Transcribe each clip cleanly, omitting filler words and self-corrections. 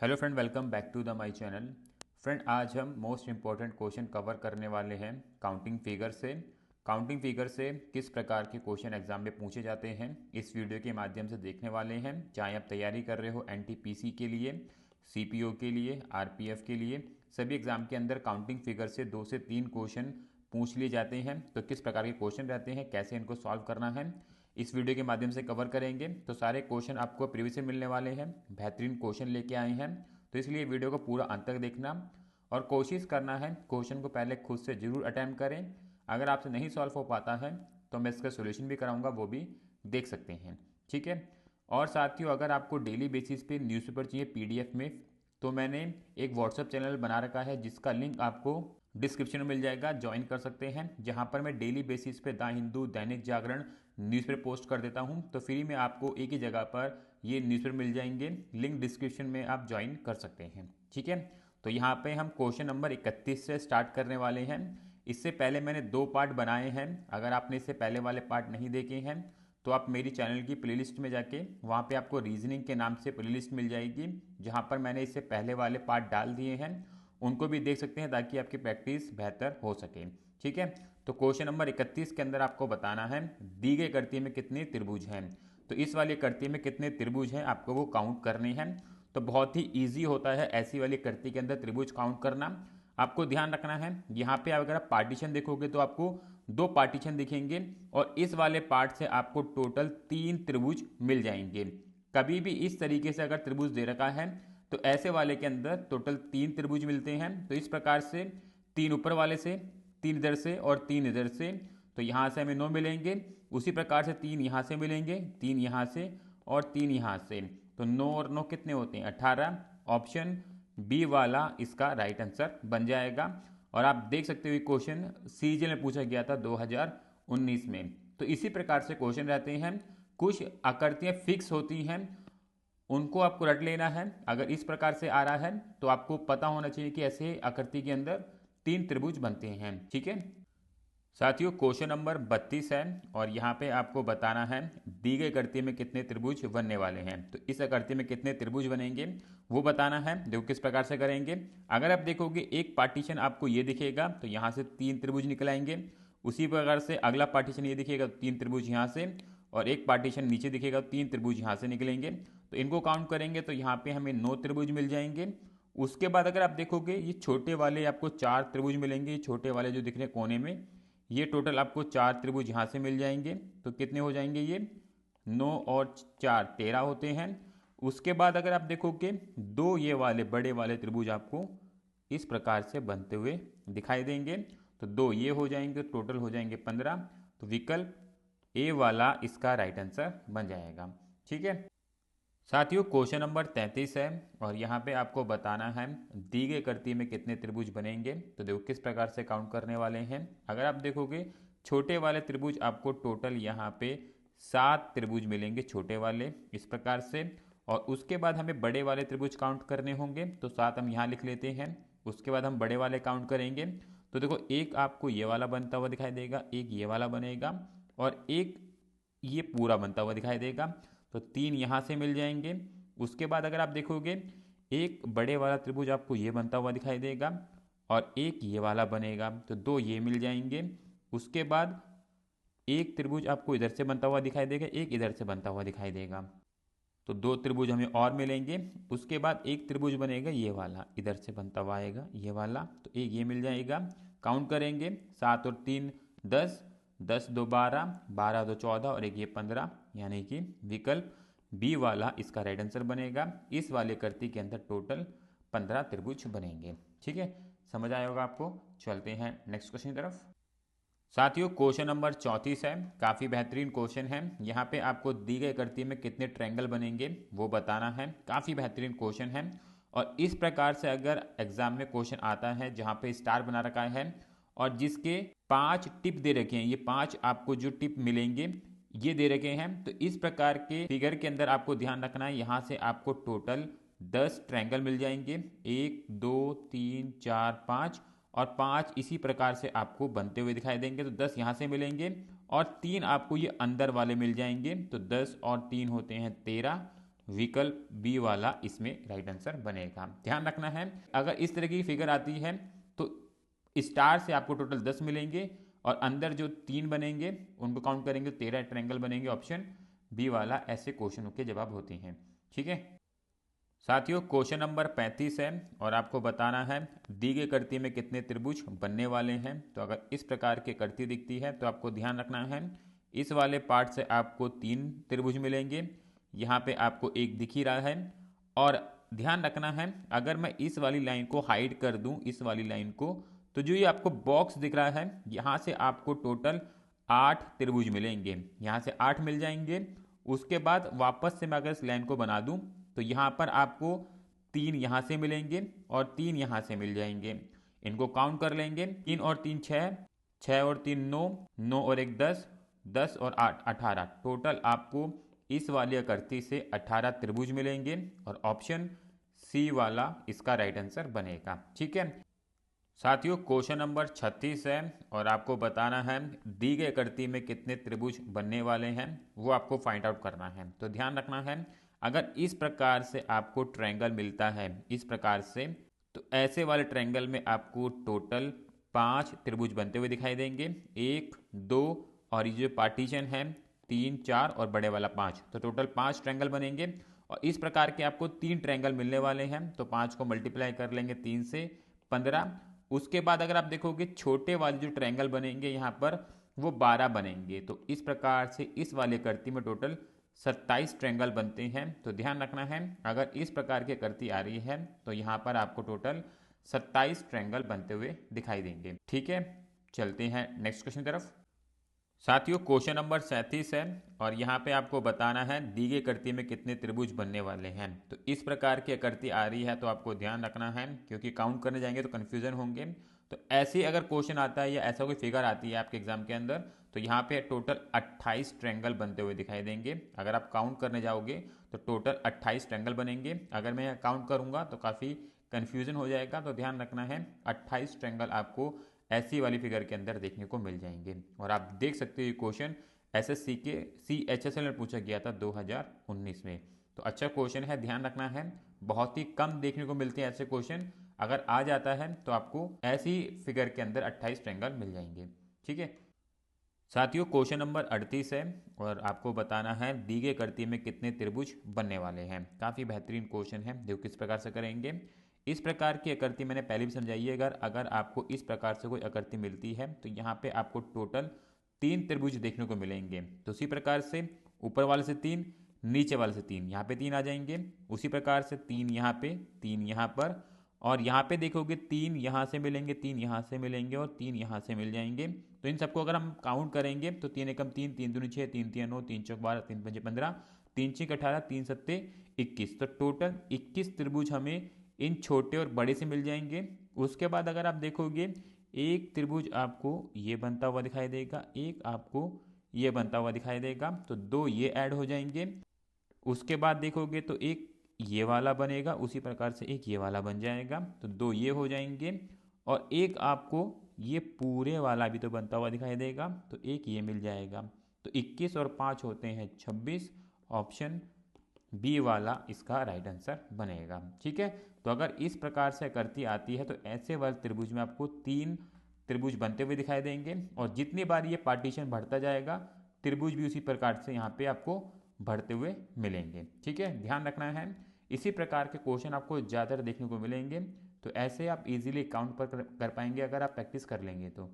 Hello friend, welcome back to the my channel. Friend, आज हम most important question cover करने वाले हैं काउंटिंग फिगर से। काउंटिंग फिगर से किस प्रकार के क्वेश्चन एग्जाम में पूछे जाते हैं इस वीडियो के माध्यम से देखने वाले हैं। चाहे आप तैयारी कर रहे हो एनटीपीसी के लिए, सीपीओ के लिए, आरपीएफ के लिए, सभी एग्जाम के अंदर काउंटिंग फिगर से 2 से 3 क्वेश्चन पूछ लिए जाते हैं। तो किस प्रकार के क्वेश्चन रहते हैं, कैसे इनको सॉल्व करना है, इस वीडियो के माध्यम से कवर करेंगे। तो सारे क्वेश्चन आपको प्रीवियस से मिलने वाले हैं, बेहतरीन क्वेश्चन लेके आए हैं। तो इसलिए वीडियो को पूरा अंत तक देखना और कोशिश करना है क्वेश्चन को पहले खुद से जरूर अटैम्प्ट करें। अगर आपसे नहीं सॉल्व हो पाता है तो मैं इसका सोल्यूशन भी कराऊंगा, वो भी देख सकते हैं। ठीक है। और साथियों, अगर आपको डेली बेसिस पे न्यूज़पेपर चाहिए पीडीएफ में, तो मैंने एक व्हाट्सएप चैनल बना रखा है जिसका लिंक आपको डिस्क्रिप्शन में मिल जाएगा, ज्वाइन कर सकते हैं। जहां पर मैं डेली बेसिस पे the Hindu, Dainik Jagran newspaper post कर देता हूं। तो फ्री में आपको एक ही जगह पर ये न्यूज़पेपर मिल जाएंगे, लिंक डिस्क्रिप्शन में आप ज्वाइन कर सकते हैं। ठीक है। तो यहाँ पे हम क्वेश्चन नंबर 31 से स्टार्ट करने वाले हैं। इससे पहले मैंने 2 पार्ट बनाए हैं। अगर आपने इससे पहले वाले पार्ट नहीं देखे हैं तो आप मेरी चैनल की प्लेलिस्ट में जाके वहाँ पे आपको रीजनिंग के नाम से प्लेलिस्ट मिल जाएगी, जहाँ पर मैंने इससे पहले वाले पार्ट डाल दिए हैं। उनको भी देख सकते हैं ताकि आपकी प्रैक्टिस बेहतर हो सके। ठीक है। तो क्वेश्चन नंबर 31 के अंदर आपको बताना है दी गई आकृति में कितने त्रिभुज हैं। तो इस वाली आकृति में कितने त्रिभुज हैं आपको वो काउंट करने हैं। तो बहुत ही ईजी होता है ऐसी वाली आकृति के अंदर त्रिभुज काउंट करना। आपको ध्यान रखना है, यहाँ पे अगर आप पार्टीशन देखोगे तो आपको 2 पार्टीशन दिखेंगे और इस वाले पार्ट से आपको टोटल 3 त्रिभुज मिल जाएंगे। कभी भी इस तरीके से अगर त्रिभुज दे रखा है तो ऐसे वाले के अंदर टोटल 3 त्रिभुज मिलते हैं। तो इस प्रकार से 3 ऊपर वाले से, 3 इधर से और 3 इधर से, तो यहाँ से हमें 9 मिलेंगे। उसी प्रकार से 3 यहाँ से मिलेंगे, 3 यहाँ से और 3 यहाँ से। तो 9 और 9 कितने होते हैं? 18। ऑप्शन बी वाला इसका राइट आंसर बन जाएगा। और आप देख सकते हो क्वेश्चन सीजीएल में पूछा गया था 2019 में। तो इसी प्रकार से क्वेश्चन रहते हैं। कुछ आकृतियां फिक्स होती हैं, उनको आपको रट लेना है। अगर इस प्रकार से आ रहा है तो आपको पता होना चाहिए कि ऐसे आकृति के अंदर 3 त्रिभुज बनते हैं। ठीक है साथियों, क्वेश्चन नंबर 32 है और यहाँ पे आपको बताना है दी गई आकृति में कितने त्रिभुज बनने वाले हैं। तो इस आकृति में कितने त्रिभुज बनेंगे वो बताना है। देखो किस प्रकार से करेंगे। अगर आप देखोगे एक पार्टीशन आपको ये दिखेगा तो यहाँ से 3 त्रिभुज निकल आएंगे। उसी प्रकार से अगला पार्टीशन ये दिखेगा तो 3 त्रिभुज यहाँ से, और एक पार्टीशन नीचे दिखेगा तो 3 त्रिभुज यहाँ से निकलेंगे। तो इनको काउंट करेंगे तो यहाँ पे हमें 9 त्रिभुज मिल जाएंगे। उसके बाद अगर आप देखोगे ये छोटे वाले आपको 4 त्रिभुज मिलेंगे। ये छोटे वाले जो दिख रहे हैं कोने में, ये टोटल आपको 4 त्रिभुज यहाँ से मिल जाएंगे। तो कितने हो जाएंगे? ये 9 और 4 13 होते हैं। उसके बाद अगर आप देखोगे दो ये वाले बड़े वाले त्रिभुज आपको इस प्रकार से बनते हुए दिखाई देंगे। तो 2 ये हो जाएंगे, टोटल हो जाएंगे 15। तो विकल्प ए वाला इसका राइट आंसर बन जाएगा। ठीक है साथियों, क्वेश्चन नंबर 33 है और यहाँ पे आपको बताना है दी गई आकृति में कितने त्रिभुज बनेंगे। तो देखो किस प्रकार से काउंट करने वाले हैं। अगर आप देखोगे छोटे वाले त्रिभुज आपको टोटल यहाँ पे 7 त्रिभुज मिलेंगे, छोटे वाले इस प्रकार से। और उसके बाद हमें बड़े वाले त्रिभुज काउंट करने होंगे, तो 7 हम यहाँ लिख लेते हैं। उसके बाद हम बड़े वाले काउंट करेंगे। तो देखो एक आपको ये वाला बनता हुआ दिखाई देगा, एक ये वाला बनेगा और एक ये पूरा बनता हुआ दिखाई देगा। तो 3 यहाँ से मिल जाएंगे। उसके बाद अगर आप देखोगे एक बड़े वाला त्रिभुज आपको ये बनता हुआ दिखाई देगा और एक ये वाला बनेगा, तो 2 ये मिल जाएंगे। उसके बाद एक त्रिभुज आपको इधर से बनता हुआ दिखाई देगा, एक इधर से बनता हुआ दिखाई देगा। तो 2 त्रिभुज हमें और मिलेंगे। उसके बाद एक त्रिभुज बनेगा ये वाला, इधर से बनता हुआ आएगा ये वाला, तो एक ये मिल जाएगा। काउंट करेंगे 7 और 3 10, 10 2 12, 12 2 14 और एक ये 15, यानी कि विकल्प बी वाला इसका राइट आंसर बनेगा। इस वाले आकृति के अंदर टोटल 15 त्रिभुज बनेंगे। ठीक है, समझ आया होगा आपको। चलते हैं नेक्स्ट क्वेश्चन की तरफ। साथियों, क्वेश्चन नंबर 34 है, काफ़ी बेहतरीन क्वेश्चन है। यहाँ पे आपको दी गई आकृति में कितने ट्रायंगल बनेंगे वो बताना है। काफ़ी बेहतरीन क्वेश्चन है और इस प्रकार से अगर एग्जाम में क्वेश्चन आता है जहाँ पे स्टार बना रखा है और जिसके 5 टिप दे रखे हैं, ये 5 आपको जो टिप मिलेंगे ये दे रखे हैं। तो इस प्रकार के फिगर के अंदर आपको ध्यान रखना है, यहाँ से आपको टोटल 10 ट्रायंगल मिल जाएंगे। 1 2 3 4 5 और 5 इसी प्रकार से आपको बनते हुए दिखाई देंगे। तो 10 यहाँ से मिलेंगे और 3 आपको ये अंदर वाले मिल जाएंगे। तो 10 और 3 होते हैं 13 विकल्प बी वाला इसमें राइट आंसर बनेगा। ध्यान रखना है, अगर इस तरह की फिगर आती है तो स्टार से आपको टोटल 10 मिलेंगे और अंदर जो 3 बनेंगे उनको काउंट करेंगे 13 ट्रायंगल बनेंगे। ऑप्शन बी वाला ऐसे क्वेश्चनों के जवाब होते हैं। ठीक है साथियों, क्वेश्चन नंबर 35 है और आपको बताना है दी गई कर्ती में कितने त्रिभुज बनने वाले हैं। तो अगर इस प्रकार की कर्ती दिखती है तो आपको ध्यान रखना है इस वाले पार्ट से आपको 3 त्रिभुज मिलेंगे। यहाँ पे आपको एक दिख ही रहा है और ध्यान रखना है अगर मैं इस वाली लाइन को हाइड कर दूं, इस वाली लाइन को, तो जो ये आपको बॉक्स दिख रहा है यहाँ से आपको टोटल 8 त्रिभुज मिलेंगे। यहाँ से 8 मिल जाएंगे। उसके बाद वापस से मैं अगर इस लाइन को बना दूं तो यहाँ पर आपको 3 यहाँ से मिलेंगे और 3 यहाँ से मिल जाएंगे। इनको काउंट कर लेंगे, 3 और 3 6, 6 और 3 9, 9 और 1 10, 10 और 8 18। टोटल आपको इस वाली आकृति से 18 त्रिभुज मिलेंगे और ऑप्शन सी वाला इसका राइट आंसर बनेगा। ठीक है साथियों, क्वेश्चन नंबर 36 है और आपको बताना है दी गई आकृति में कितने त्रिभुज बनने वाले हैं, वो आपको फाइंड आउट करना है। तो ध्यान रखना है अगर इस प्रकार से आपको ट्रायंगल मिलता है इस प्रकार से, तो ऐसे वाले ट्रायंगल में आपको टोटल 5 त्रिभुज बनते हुए दिखाई देंगे। 1 2 और ये जो पार्टीशन है 3 4 और बड़े वाला 5, तो टोटल 5 ट्रायंगल बनेंगे। और इस प्रकार के आपको 3 ट्रायंगल मिलने वाले हैं तो 5 को मल्टीप्लाई कर लेंगे 3 से 15। उसके बाद अगर आप देखोगे छोटे वाले जो ट्रायंगल बनेंगे यहाँ पर वो 12 बनेंगे। तो इस प्रकार से इस वाली आकृति में टोटल 27 ट्रायंगल बनते हैं। तो ध्यान रखना है अगर इस प्रकार की आकृति आ रही है तो यहाँ पर आपको टोटल 27 ट्रायंगल बनते हुए दिखाई देंगे। ठीक है, चलते हैं नेक्स्ट क्वेश्चन की तरफ। साथियों, क्वेश्चन नंबर 37 है और यहाँ पे आपको बताना है दी गई आकृति में कितने त्रिभुज बनने वाले हैं। तो इस प्रकार की आकृति आ रही है तो आपको ध्यान रखना है क्योंकि काउंट करने जाएंगे तो कन्फ्यूजन होंगे। तो ऐसे अगर क्वेश्चन आता है या ऐसा कोई फिगर आती है आपके एग्जाम के अंदर तो यहाँ पे टोटल 28 ट्रायंगल बनते हुए दिखाई देंगे। अगर आप काउंट करने जाओगे तो टोटल 28 ट्रायंगल बनेंगे। अगर मैं काउंट करूँगा तो काफ़ी कन्फ्यूजन हो जाएगा। तो ध्यान रखना है 28 ट्रायंगल आपको ऐसी वाली फिगर के अंदर देखने को मिल जाएंगे। और आप देख सकते हो ये क्वेश्चन एसएससी के CHSL में पूछा गया था 2019 में। तो अच्छा क्वेश्चन है, ध्यान रखना है। बहुत ही कम देखने को मिलते हैं ऐसे क्वेश्चन, अगर आ जाता है तो आपको ऐसी फिगर के अंदर 28 ट्रायंगल मिल जाएंगे। ठीक है साथियों, क्वेश्चन नंबर 38 है और आपको बताना है दी गई आकृति में कितने त्रिभुज बनने वाले हैं। काफ़ी बेहतरीन क्वेश्चन है, देखो किस प्रकार से करेंगे। इस प्रकार की आकृति मैंने पहले भी समझाई है। अगर आपको इस प्रकार से कोई आकृति मिलती है तो यहाँ पे आपको टोटल 3 त्रिभुज देखने को मिलेंगे। तो उसी प्रकार से ऊपर वाले से 3, नीचे वाले से 3, यहाँ पे 3 आ जाएंगे। उसी प्रकार से 3 यहाँ पे, 3 यहाँ पर, और यहाँ पे देखोगे 3 यहाँ से मिलेंगे, 3 यहाँ से मिलेंगे और 3 यहाँ से मिल जाएंगे। तो इन सबको अगर हम काउंट करेंगे तो 3 एकम 3, 3 दूनी 6, 3 तिया 9, 3 चौक 12, 3 पंजे 15, 3 छः 18, 3 सत्ते 21। तो टोटल 21 त्रिभुज हमें इन छोटे और बड़े से मिल जाएंगे। उसके बाद अगर आप देखोगे एक त्रिभुज आपको ये बनता हुआ दिखाई देगा, एक आपको ये बनता हुआ दिखाई देगा, तो 2 ये ऐड हो जाएंगे। उसके बाद देखोगे तो एक ये वाला बनेगा, उसी प्रकार से एक ये वाला बन जाएगा, तो 2 ये हो जाएंगे। और एक आपको ये पूरे वाला भी तो बनता हुआ दिखाई देगा, तो एक ये मिल जाएगा। तो 21 और 5 होते हैं 26। ऑप्शन बी वाला इसका राइट आंसर बनेगा। ठीक है, तो अगर इस प्रकार से आकृति आती है तो ऐसे वाले त्रिभुज में आपको 3 त्रिभुज बनते हुए दिखाई देंगे। और जितनी बार ये पार्टीशन बढ़ता जाएगा त्रिभुज भी उसी प्रकार से यहाँ पे आपको बढ़ते हुए मिलेंगे। ठीक है, ध्यान रखना है। इसी प्रकार के क्वेश्चन आपको ज़्यादातर देखने को मिलेंगे। तो ऐसे आप इजीली काउंट पर कर पाएंगे अगर आप प्रैक्टिस कर लेंगे तो।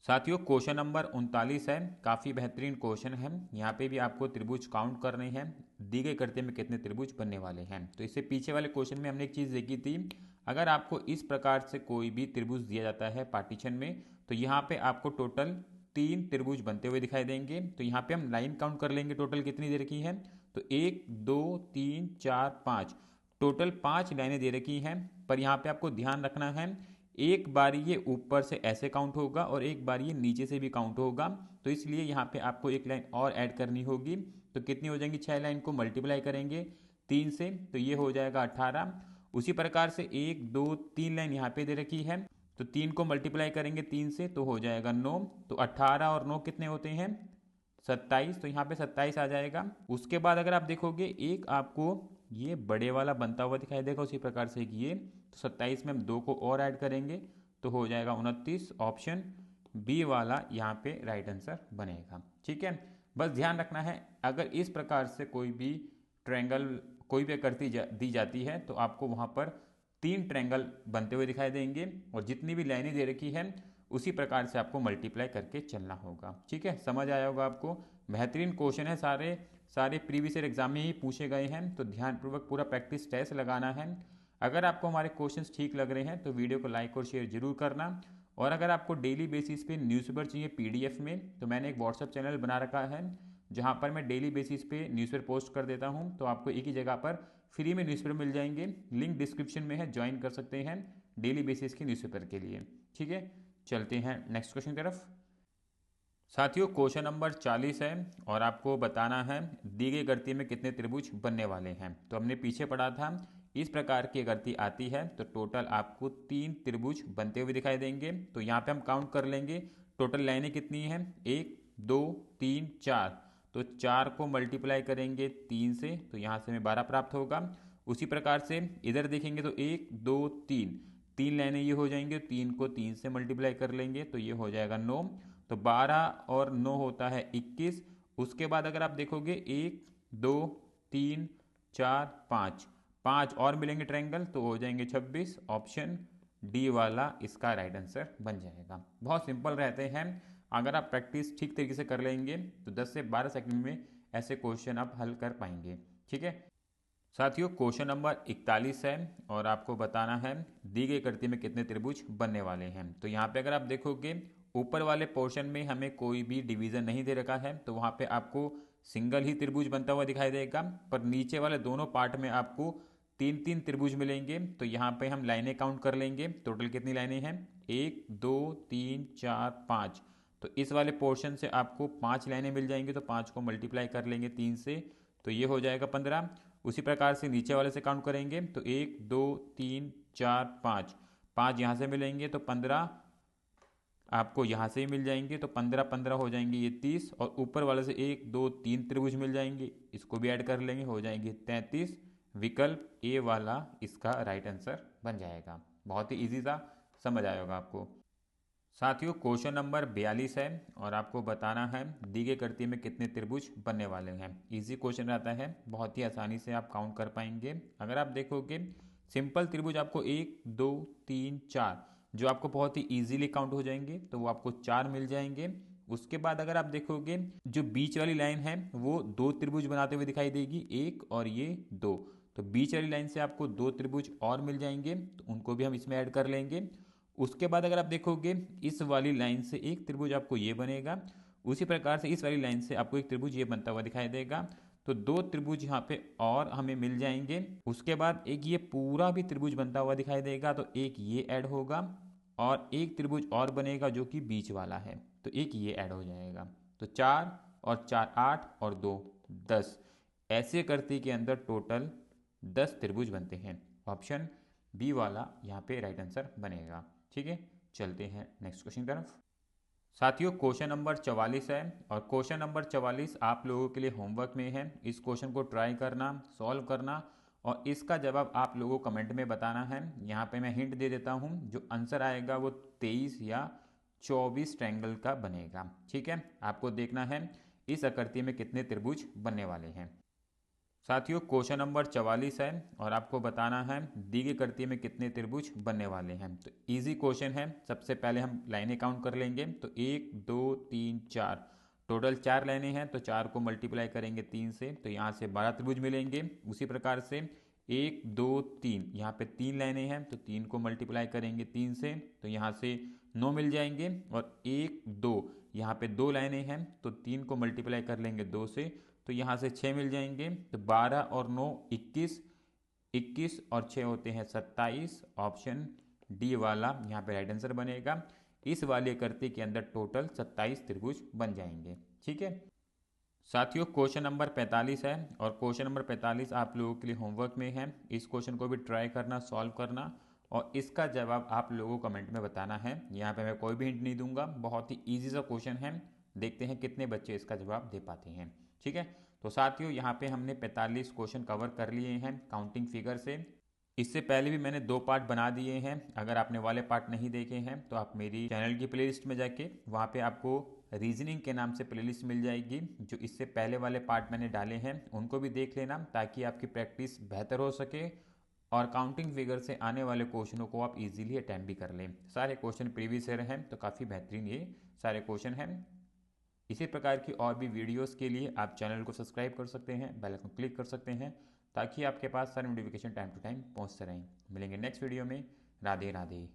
साथियों, क्वेश्चन नंबर 39 है, काफ़ी बेहतरीन क्वेश्चन है। यहाँ पे भी आपको त्रिभुज काउंट करने हैं, दी गई आकृति में कितने त्रिभुज बनने वाले हैं। तो इससे पीछे वाले क्वेश्चन में हमने एक चीज़ देखी थी, अगर आपको इस प्रकार से कोई भी त्रिभुज दिया जाता है पार्टीशन में तो यहाँ पे आपको टोटल 3 त्रिभुज बनते हुए दिखाई देंगे। तो यहाँ पे हम लाइन काउंट कर लेंगे टोटल कितनी दे रखी है, तो 1 2 3 4 5, टोटल 5 लाइनें दे रखी हैं। पर यहाँ पे आपको ध्यान रखना है एक बार ये ऊपर से ऐसे काउंट होगा और एक बार ये नीचे से भी काउंट होगा। तो इसलिए यहाँ पे आपको एक लाइन और ऐड करनी होगी। तो कितनी हो जाएंगी, 6 लाइन को मल्टीप्लाई करेंगे 3 से तो ये हो जाएगा 18। उसी प्रकार से 1 2 3 लाइन यहाँ पे दे रखी है, तो 3 को मल्टीप्लाई करेंगे 3 से तो हो जाएगा 9। तो 18 और 9 कितने होते हैं, 27, तो यहाँ पे 27 आ जाएगा। उसके बाद अगर आप देखोगे एक आपको ये बड़े वाला बनता हुआ दिखाई देगा, उसी प्रकार से एक ये, तो 27 में हम 2 को और ऐड करेंगे तो हो जाएगा 29। ऑप्शन बी वाला यहाँ पे राइट आंसर बनेगा। ठीक है, बस ध्यान रखना है अगर इस प्रकार से कोई भी ट्रायंगल, कोई भी आकृति दी जाती है तो आपको वहाँ पर 3 ट्रायंगल बनते हुए दिखाई देंगे और जितनी भी लाइनें दे रखी है उसी प्रकार से आपको मल्टीप्लाई करके चलना होगा। ठीक है, समझ आया होगा आपको। बेहतरीन क्वेश्चन है, सारे सारे प्रीवियस ईयर एग्जाम में ही पूछे गए हैं, तो ध्यानपूर्वक पूरा प्रैक्टिस टेस्ट लगाना है। अगर आपको हमारे क्वेश्चंस ठीक लग रहे हैं तो वीडियो को लाइक और शेयर जरूर करना। और अगर आपको डेली बेसिस पे न्यूज़पेपर चाहिए पीडीएफ में, तो मैंने एक व्हाट्सएप चैनल बना रखा है जहाँ पर मैं डेली बेसिस पे न्यूज़पेपर पोस्ट कर देता हूँ, तो आपको एक ही जगह पर फ्री में न्यूज़पेपर मिल जाएंगे। लिंक डिस्क्रिप्शन में है, ज्वाइन कर सकते हैं डेली बेसिस के न्यूज़पेपर के लिए। ठीक है, चलते हैं नेक्स्ट क्वेश्चन की तरफ। साथियों क्वेश्चन नंबर 40 है और आपको बताना है दी गई आकृति में कितने त्रिभुज बनने वाले हैं। तो हमने पीछे पढ़ा था इस प्रकार की आकृति आती है तो टोटल आपको 3 त्रिभुज बनते हुए दिखाई देंगे। तो यहाँ पे हम काउंट कर लेंगे टोटल लाइनें कितनी हैं, 1 2 3 4, तो 4 को मल्टीप्लाई करेंगे 3 से तो यहाँ से हमें 12 प्राप्त होगा। उसी प्रकार से इधर देखेंगे तो 1 2 3, 3 लाइनें ये हो जाएंगे, 3 को 3 से मल्टीप्लाई कर लेंगे तो ये हो जाएगा 9, तो 12 और 9 होता है 21। उसके बाद अगर आप देखोगे 1 2 3 4 5, 5 और मिलेंगे ट्रायंगल तो हो जाएंगे 26। ऑप्शन डी वाला इसका राइट आंसर बन जाएगा। बहुत सिंपल रहते हैं, अगर आप प्रैक्टिस ठीक तरीके से कर लेंगे तो 10 से 12 सेकंड में ऐसे क्वेश्चन आप हल कर पाएंगे। ठीक है साथियों, क्वेश्चन नंबर 41 है और आपको बताना है दी गई आकृति में कितने त्रिभुज बनने वाले हैं। तो यहाँ पे अगर आप देखोगे ऊपर वाले पोर्शन में हमें कोई भी डिवीजन नहीं दे रखा है, तो वहाँ पे आपको सिंगल ही त्रिभुज बनता हुआ दिखाई देगा, पर नीचे वाले दोनों पार्ट में आपको 3 3 त्रिभुज मिलेंगे। तो यहाँ पे हम लाइनें काउंट कर लेंगे, टोटल कितनी लाइनें हैं, 1 2 3 4 5, तो इस वाले पोर्शन से आपको 5 लाइनें मिल जाएंगी, तो 5 को मल्टीप्लाई कर लेंगे 3 से तो ये हो जाएगा 15। उसी प्रकार से नीचे वाले से काउंट करेंगे तो 1 2 3 4 5, 5 यहाँ से मिलेंगे तो 15 आपको यहाँ से ही मिल जाएंगे, तो 15 15 हो जाएंगे ये 30, और ऊपर वाले से 1 2 3 त्रिभुज मिल जाएंगे, इसको भी ऐड कर लेंगे हो जाएंगे 33। विकल्प ए वाला इसका राइट आंसर बन जाएगा। बहुत ही इजी था, समझ आया होगा आपको। साथियों क्वेश्चन नंबर 42 है और आपको बताना है दी गई आकृति में कितने त्रिभुज बनने वाले हैं। इजी क्वेश्चन रहता है, बहुत ही आसानी से आप काउंट कर पाएंगे। अगर आप देखोगे सिंपल त्रिभुज आपको 1 2 3 4 जो आपको बहुत ही इजीली काउंट हो जाएंगे, तो वो आपको 4 मिल जाएंगे। उसके बाद अगर आप देखोगे जो बीच वाली लाइन है वो 2 त्रिभुज बनाते हुए दिखाई देगी, 1 और ये 2, तो बीच वाली लाइन से आपको 2 त्रिभुज और मिल जाएंगे, तो उनको भी हम इसमें ऐड कर लेंगे। उसके बाद अगर आप देखोगे इस वाली लाइन से एक त्रिभुज आपको ये बनेगा, उसी प्रकार से इस वाली लाइन से आपको एक त्रिभुज ये बनता हुआ दिखाई देगा, तो 2 त्रिभुज यहाँ पे और हमें मिल जाएंगे। उसके बाद एक ये पूरा भी त्रिभुज बनता हुआ दिखाई देगा, तो एक ये ऐड होगा और एक त्रिभुज और बनेगा जो कि बीच वाला है, तो एक ये ऐड हो जाएगा, तो 4 और 4 8 और 2 10, ऐसे करते के अंदर टोटल 10 त्रिभुज बनते हैं। ऑप्शन बी वाला यहाँ पे राइट आंसर बनेगा। ठीक है, चलते हैं नेक्स्ट क्वेश्चन की तरफ। साथियों क्वेश्चन नंबर 44 है और क्वेश्चन नंबर 44 आप लोगों के लिए होमवर्क में है। इस क्वेश्चन को ट्राई करना, सॉल्व करना और इसका जवाब आप लोगों को कमेंट में बताना है। यहाँ पे मैं हिंट दे देता हूँ, जो आंसर आएगा वो 23 या 24 ट्रायंगल का बनेगा। ठीक है, आपको देखना है इस आकृति में कितने त्रिभुज बनने वाले हैं। साथियों क्वेश्चन नंबर 44 है और आपको बताना है दी गई आकृति में कितने त्रिभुज बनने वाले हैं। तो इजी क्वेश्चन है, सबसे पहले हम लाइनें काउंट कर लेंगे, तो 1 2 3 4, टोटल 4 लाइनें हैं, तो 4 को मल्टीप्लाई करेंगे 3 से तो यहाँ से 12 त्रिभुज मिलेंगे। उसी प्रकार से 1 2 3, यहाँ पे 3 लाइनें हैं, तो 3 को मल्टीप्लाई करेंगे 3 से तो यहाँ से 9 मिल जाएंगे, और 1 2 यहाँ पे 2 लाइनें हैं, तो 3 को मल्टीप्लाई कर लेंगे 2 से तो यहाँ से 6 मिल जाएंगे, तो 12 और 9 21, 21 और 6 होते हैं 27। ऑप्शन डी वाला यहाँ पे राइट आंसर बनेगा। इस वाले आकृति के अंदर टोटल 27 त्रिभुज बन जाएंगे। ठीक है साथियों, क्वेश्चन नंबर 45 है और क्वेश्चन नंबर 45 आप लोगों के लिए होमवर्क में है। इस क्वेश्चन को भी ट्राई करना, सॉल्व करना और इसका जवाब आप लोगों को कमेंट में बताना है। यहाँ पे मैं कोई भी हिंट नहीं दूंगा, बहुत ही ईजी सा क्वेश्चन है, देखते हैं कितने बच्चे इसका जवाब दे पाते हैं। ठीक है, तो साथियों यहाँ पे हमने 45 क्वेश्चन कवर कर लिए हैं काउंटिंग फिगर से। इससे पहले भी मैंने 2 पार्ट बना दिए हैं, अगर आपने वाले पार्ट नहीं देखे हैं तो आप मेरी चैनल की प्लेलिस्ट में जाके वहाँ पे आपको रीजनिंग के नाम से प्लेलिस्ट मिल जाएगी। जो इससे पहले वाले पार्ट मैंने डाले हैं उनको भी देख लेना, ताकि आपकी प्रैक्टिस बेहतर हो सके और काउंटिंग फिगर से आने वाले क्वेश्चनों को आप इजीली अटैम्प्ट भी कर लें। सारे क्वेश्चन प्रीवियस ईयर हैं तो काफ़ी बेहतरीन ये सारे क्वेश्चन हैं। इसी प्रकार की और भी वीडियोस के लिए आप चैनल को सब्सक्राइब कर सकते हैं, बेल आइकन क्लिक कर सकते हैं, ताकि आपके पास सारे नोटिफिकेशन टाइम टू टाइम पहुंचते रहें। मिलेंगे नेक्स्ट वीडियो में। राधे राधे।